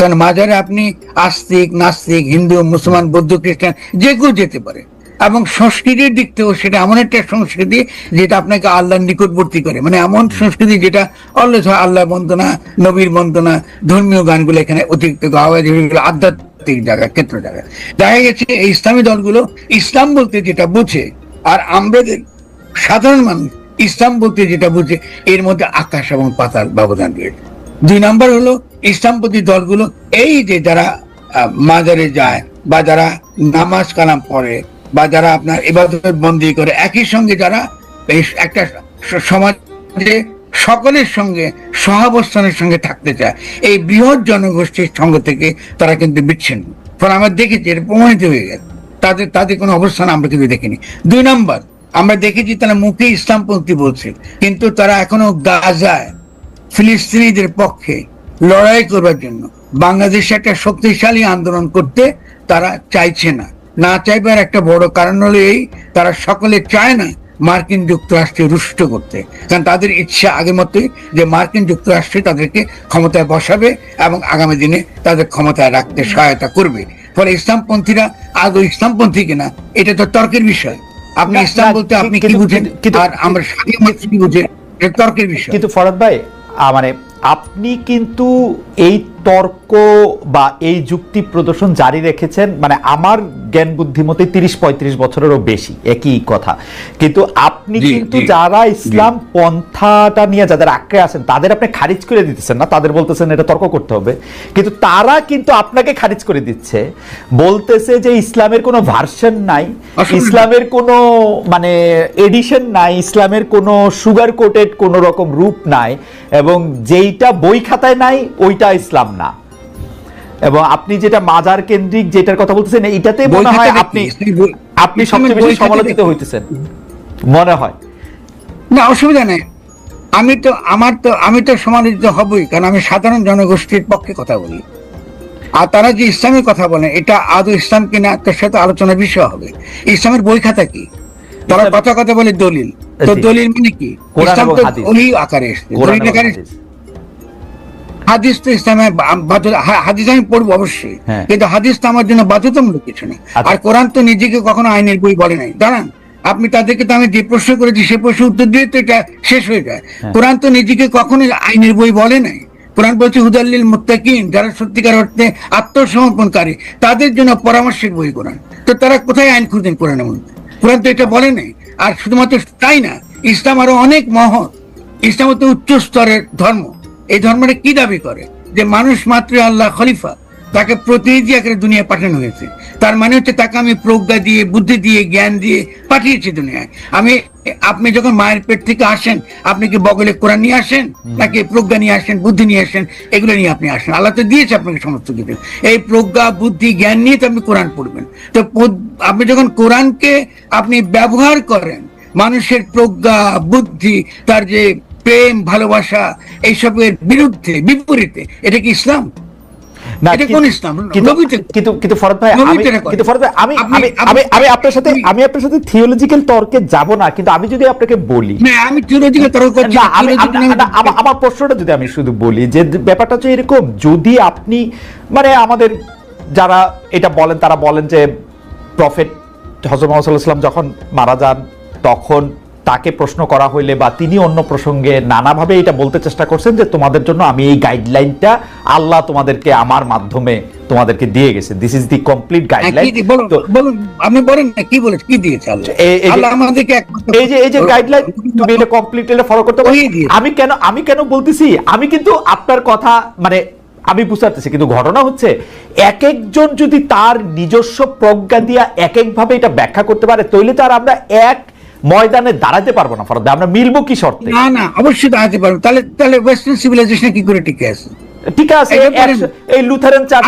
কারণ মাজারে আপনি আস্তিক, নাস্তিক, হিন্দু, মুসলমান, বৌদ্ধ, খ্রিস্টান যে কেউ যেতে পারে। এবং সংস্কৃতির দিক থেকেও সেটা এমন একটা সংস্কৃতি যেটা আপনাকে আল্লাহর নিকটবর্তী করে, মানে এমন সংস্কৃতি যেটা অলওয়েজ হয় আল্লাহ বন্দনা, নবীর বন্দনা, ধর্মীয় গানগুলো এখানে অতিরিক্ত গাওয়া হয়, যেগুলো আধ্যাত্মিক জায়গা, ক্ষেত্র জায়গা। দেখা গেছে এই ইসলামী দলগুলো ইসলাম বলতে যেটা বুঝে, আর আমাদের সাধারণ মানুষ ইসলাম বলতে যেটা বুঝে, এর মধ্যে আকাশ এবং পাতাল ব্যবধান রয়েছে। 2 নম্বর হলো ইসলামপন্থী দলগুলো এই যে যারা মাজারে যায় বা যারা নামাজ কালাম পড়ে বা যারা আপনার ইবাদত বন্দি করে, একই সঙ্গে যারা একটা সমাজে সকলের সঙ্গে সহাবস্থানের সঙ্গে থাকতে চায়, এই বৃহৎ জনগোষ্ঠীর সঙ্গ থেকে তারা কিন্তু বিচ্ছিন্ন। ফলে আমরা দেখেছি এটা প্রমাণিত হয়ে গেছে, তাদের কোনো অবস্থান আমরা কিন্তু দেখিনি। 2 নম্বর, আমরা দেখেছি তারা মুখে ইসলামপন্থী বলছে, কিন্তু তারা এখনো গাজায় ফিলিস্তিনিদের পক্ষে লড়াই করবার জন্য বাংলাদেশে একটা শক্তিশালী আন্দোলন করতে তারা চাইছে না। না চাইবার একটা বড় কারণ হলো এই, তারা সকলে চায় না মার্কিন যুক্তরাষ্ট্রে রুষ্ট করতে, কারণ তাদের ইচ্ছা আগে মতোই যে মার্কিন যুক্তরাষ্ট্রে তাদেরকে ক্ষমতায় বসাবে এবং আগামী দিনে তাদের ক্ষমতায় রাখতে সহায়তা করবে। ফলে ইসলামপন্থীরা আদৌ ইসলামপন্থী কিনা এটা তো তর্কের বিষয়। আপনি ইসলাম বলতে আপনি কি বুঝেন আর আমরা স্বাধীন কি বুঝেন, এটা তর্কের বিষয়। কিন্তু ফরহাদ ভাই, মানে আপনি কিন্তু এই তর্ক বা এই যুক্তি প্রদর্শন জারি রেখেছেন, মানে আমার জ্ঞান বুদ্ধিমতে 30-35 বছরেরও বেশি, একই কথা। কিন্তু আপনি কিন্তু যারা ইসলাম পন্থাটা নিয়ে যাদের আঁকড়ে আছেন তাদের আপনি খারিজ করে দিতেছেন না, তাদের বলতেছেন এটা তর্ক করতে হবে, কিন্তু তারা কিন্তু আপনাকে খারিজ করে দিচ্ছে, বলতেছে যে ইসলামের কোনো ভার্সন নাই, ইসলামের কোনো মানে এডিশন নাই, ইসলামের কোনো সুগার কোটেড কোনো রকম রূপ নাই, এবং যেইটা বই খাতায় নাই ওইটা ইসলাম না। এবং আপনি যেটা মাজার কেন্দ্রিক যেটার কথা বলতেছেন, এইটাতে মনে হয় আপনি সবচেয়ে বেশি সমালোচিত হইতেছেন মনে হয়। না, অসুবিধা নেই, আমি তো সমালোচিত হবই, কারণ আমি সাধারণ জনগোষ্ঠীর পক্ষে কথা বলি। আর তারা যে ইসলামের কথা বলেন এটা আদৌ ইসলাম কিনা তার সাথে আলোচনার বিষয় হবে। ইসলামের বই খাতা কি? তারা কথা বলে দলিল, তো দলিল মানে কি? ইসলাম তো ওই আকারে এসছে, দলিল আকারে। হাদিস তো ইসলামে হাদিস আমি পড়বো অবশ্যই, কিন্তু হাদিস তো আমার জন্য বাধ্যতামূলক কিছু নেই। আর কোরআন তো নিজেকে কখনো আইনের বই বলে নাই। দাঁড়ান, আপনি তাদেরকে তো আমি যে প্রশ্ন করেছি সে প্রশ্ন উত্তর দিয়ে তো এটা শেষ হয়ে যায়। কোরআন তো নিজেকে কখনো আইনের বই বলে নাই। কোরআন বলছে হুদাল্লিল মুত্তাকিন, যারা সত্যিকার অর্থে আত্মসমর্পণকারী তাদের জন্য পরামর্শের বই কোরআন। তো তারা কোথায় আইন খুঁজেন কোরআনের মধ্যে? কোরআন তো এটা বলে নাই। আর শুধুমাত্র তাই না, ইসলাম আরো অনেক মহৎ। ইসলাম হচ্ছে উচ্চ স্তরের ধর্ম। এই ধর্মটা কি দাবি করে? যে মানুষ মাত্র আল্লাহ খলিফা, তাকে প্রতিনিধি আকারে দুনিয়া পাঠানো হয়েছে। তার মানে হচ্ছে তাকে আমি প্রজ্ঞা দিয়ে, বুদ্ধি দিয়ে, জ্ঞান দিয়ে পাঠিয়েছি দুনিয়ায়। আপনি যখন মায়ের পেট থেকে আসেন, আপনি কি বগলে কোরআন নিয়ে আসেন, নাকি প্রজ্ঞা নিয়ে আসেন, বুদ্ধি নিয়ে আসেন? এগুলো নিয়ে আপনি আসেন। আল্লাহ তো দিয়েছে আপনাকে সমস্ত কিছু। এই প্রজ্ঞা, বুদ্ধি, জ্ঞান নিয়ে তো আপনি কোরআন পড়বেন। তো আপনি যখন কোরআনকে আপনি ব্যবহার করেন মানুষের প্রজ্ঞা, বুদ্ধি, তার যে প্রেম, ভালোবাসা, এইসবের বিরুদ্ধে, বিপরীতে, এটা কি ইসলাম? আমি আপনার সাথে থিওলজিক্যাল তর্কে যাব না, কিন্তু আমি যদি আপনাকে বলি, আমি থিওলজিক্যাল তর্ক করছি না, আমার প্রশ্নটা যদি আমি শুধু বলি যে ব্যাপারটা হচ্ছে এরকম, যদি আপনি মানে আমাদের যারা এটা বলেন তারা বলেন যে প্রফেট হযরত মুহাম্মদ সাল্লাল্লাহু আলাইহি ওয়াসাল্লাম যখন মারা যান তখন তাকে প্রশ্ন করা হইলে বা তিনি অন্য প্রসঙ্গে নানাভাবে এটা বলতে চেষ্টা করছেন যে তোমাদের জন্য আমি এই গাইডলাইনটা আল্লাহ তোমাদেরকে আমার মাধ্যমে তোমাদেরকে দিয়ে গেছে, this is the complete guideline. বলুন, আপনি বলেন না কি বলে, কি দিয়েছে আল্লাহ আমাদেরকে? এই যে গাইডলাইন, তুমি এটা কমপ্লিট এটা ফলো করতে পারো। আমি কেন বলতেছি, আমি কিন্তু আপনার কথা মানে আমি বুঝতে পারতেছি, কিন্তু ঘটনা হচ্ছে এক একজন যদি তার নিজস্ব প্রজ্ঞা দিয়া এক একভাবে এটা ব্যাখ্যা করতে পারে, তাহলে তো আর আমরা এক ময়দানে দাঁড়াতে পারবো না। ফরহাদ, আমরা মিলবো কি শর্তে? না, অবশ্যই দাঁড়াতে পারবো। তাহলে ওয়েস্টার্ন সিভিলাইজেশন কি করে টিকে আছে? ঠিক আছে, এই লুথারান চার্চ,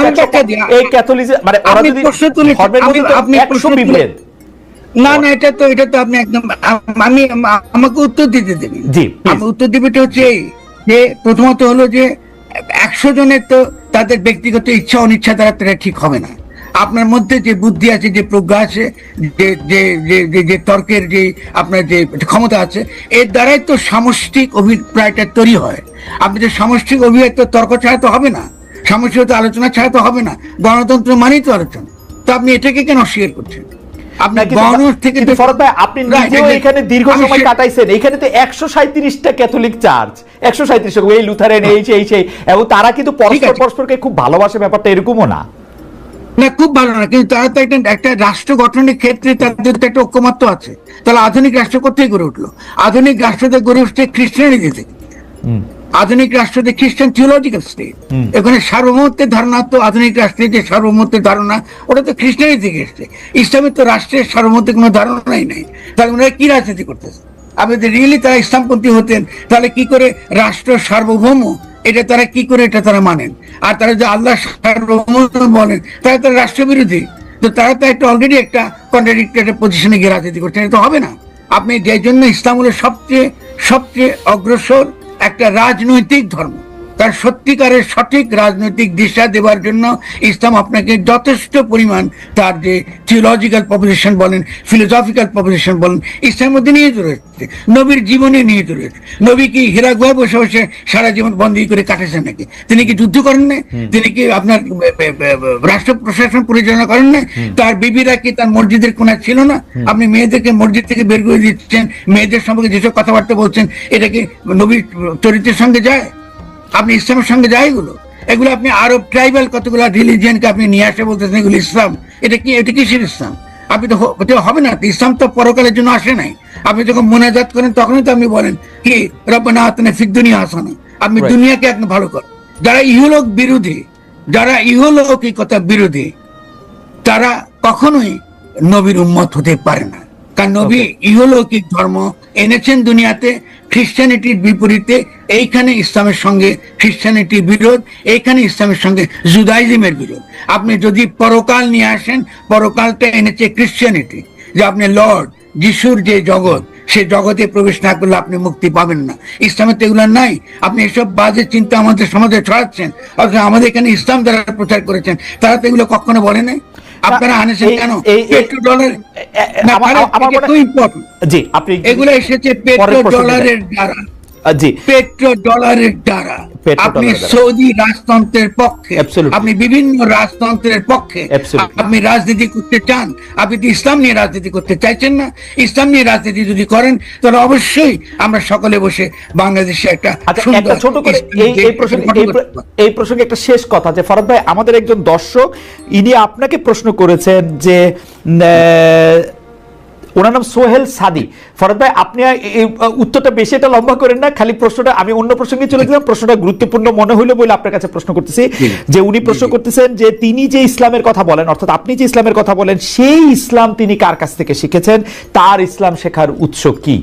এই ক্যাথলিক, মানে ওরা যদি আপনি প্রশ্ন বিভেদ না, এটা তো আপনি একদম আমাকে উত্তর দিতে দেবেন। জি, আমি উত্তর দিবেটা হচ্ছে এই যে প্রথমত হলো যে 100 জনের তো তাদের ব্যক্তিগত ইচ্ছা অনিচ্ছা দ্বারা তারা ঠিক হবে না। আপনার মধ্যে যে বুদ্ধি আছে, যে প্রজ্ঞা আছে, যে তর্কের যে আপনার যে ক্ষমতা আছে, এর দ্বারাই তো সামষ্টিক অভিপ্রায়টা তৈরি হয়। আপনি যে সামষ্টিক অভিপ্রায় তো তর্ক ছাড়া তো হবে না। সামষ্টিকতা আলোচনা ছাড়া তো হবে না, গণতন্ত্র মানেই তো আলোচনা। তো আপনি এটাকে কেন অস্বীকার করছেন? আপনি গণতন্ত্র থেকে কিন্তু ফরহাদ ভাই, আপনি নিজেও এখানে দীর্ঘ সময় কাটাইছেন, এখানে তো 137টা ক্যাথলিক চার্চ, 137 এই লুথারেন, এই সেই, এবং তারা কিন্তু পরস্পরকে খুব ভালোবাসে, ব্যাপারটা এরকমও না। না, খুব ভালো না, কিন্তু তারা তো একটা রাষ্ট্র গঠনের ক্ষেত্রে তাদের তো একটা ঐক্যমত্য আছে। তাহলে আধুনিক রাষ্ট্র কোথায় গড়ে উঠলো? আধুনিক রাষ্ট্রতে গড়ে উঠছে খ্রিস্টানিটি থেকে। আধুনিক রাষ্ট্রতে খ্রিস্টান থিওলজিক্যাল স্টেট, এখানে সার্বভৌমত্বের ধারণা, তো আধুনিক রাষ্ট্রের যে সার্বভৌমত্বের ধারণা ওটা তো খ্রিস্টানি থেকে এসছে। ইসলামের তো রাষ্ট্রের সার্বভৌমত্বের কোনো ধারণাই নাই। তাহলে ওনারা কি রাজনীতি করতেছে? আপনি যদি রিয়েলি তারা ইসলামপন্থী হতেন, তাহলে কি করে রাষ্ট্র সার্বভৌম এটা তারা কি করে এটা তারা মানেন? আর তারা যে আল্লাহ সার্বভৌম বলেন, তারা তো রাষ্ট্রবিরোধী। তো তারা তো একটা অলরেডি একটা কন্ট্রাডিক্টরি পজিশনে গিয়ে রাজনীতি করছেন, এটা তো হবে না। আপনি যে জন্য ইসলাম হলো সবচেয়ে অগ্রসর একটা রাজনৈতিক ধর্ম, তার সত্যিকারের সঠিক রাজনৈতিক দিশা দেওয়ার জন্য ইসলাম আপনাকে যথেষ্ট পরিমাণ তার যে থিওলজিক্যাল প্রপোজিশন বলেন, ফিলোসফিক্যাল প্রপোজিশন বলেন, ইসলামের মধ্যে নিহিত রয়েছে, নবীর জীবনে নিহিত রয়েছে। নবী কি হীরা গুহায় বসে বসে সারা জীবন বন্দী করে কাটেছেন নাকি? তিনি কি যুদ্ধ করেন না? তিনি কি আপনার রাষ্ট্র প্রশাসন পরিচালনা করেন না? তার বিবিরা কি তার মসজিদের কোণা ছিল না? আপনি মেয়েদেরকে মসজিদ থেকে বের করে দিচ্ছেন, মেয়েদের সম্পর্কে যেসব কথাবার্তা বলছেন, এটা কি নবীর চরিত্রের সঙ্গে যায়? আপনি ইসলামের সঙ্গে যায় এগুলো আপনি আরব ট্রাইবাল কতগুলো রিলিজিয়নকে আপনি নিয়ে আসে বলতেছেন এগুলো ইসলাম। এটা কিসের ইসলাম? আপনি তো হবে না। ইসলাম তো পরকালের জন্য আসে নাই। আপনি যখন মোনাজাত করেন তখনই তো আপনি বলেন কি রব্বানা আতিনা ফিদ দুনিয়া হাসানা, আপনি দুনিয়াকে একদম ভালো করেন। যারা ইহলোক বিরোধী, যারা ইহলৌকিকতা বিরোধী, তারা কখনোই নবীর উম্মত হতে পারে না। কারণ নবী ইহলৌকিক ধর্ম এনেছেন দুনিয়াতে, খ্রিস্টানিটির বিপরীতে। এইখানে ইসলামের সঙ্গে খ্রিস্টানিটির বিরোধ, এইখানে ইসলামের সঙ্গে জুদাইজমের বিরোধ। আপনি যদি পরকাল নিয়ে আসেন, পরকালটা এনেছে খ্রিস্টানিটি, যে আপনি লর্ড যিশুর যে জগৎ, সে জগতে প্রবেশ না করলে আপনি মুক্তি পাবেন না। ইসলামের তো এগুলো নাই। আপনি এসব বাজে চিন্তা আমাদের সমাজে ছড়াচ্ছেন, অথচ আমাদের এখানে ইসলাম যারা প্রচার করেছেন তারা তো এগুলো কখনো বলে নাই। আপনারা আনেছেন কেন? পেট্রো ডলার এগুলো এসেছে পেট্রো ডলারের দ্বারা, পেট্রো ডলারের দ্বারা। আপনি সৌদি রাজতন্ত্রের পক্ষে, আপনি বিভিন্ন রাজতন্ত্রের পক্ষে আপনি রাজনীতি করতে চান। আপনি তো ইসলাম নিয়ে রাজনীতি করতে চাইছেন না। ইসলাম নিয়ে রাজনীতি যদি করেন তাহলে অবশ্যই আমরা সকলে বসে বাংলাদেশে একটা ছোট করে এই প্রসঙ্গে একটা শেষ কথা, যে ফরহাদ ভাই আমাদের একজন দর্শক, ইনি আপনাকে প্রশ্ন করেছেন যে ওনার নাম সোহেল সাদি। ফরহাদ ভাই, আপনি উত্তরটা বেশি এটা লম্বা করেন না, খালি প্রশ্নটা আমি অন্য প্রসঙ্গে চলে গেলাম, প্রশ্নটা গুরুত্বপূর্ণ মনে হইলো বলে আপনার কাছে প্রশ্ন করতেছি। যে উনি প্রশ্ন করতেছেন যে তিনি যে ইসলামের কথা বলেন, অর্থাৎ আপনি যে ইসলামের কথা বলেন, সেই ইসলাম তিনি কার কাছ থেকে শিখেছেন, তার ইসলাম শেখার উৎস কি?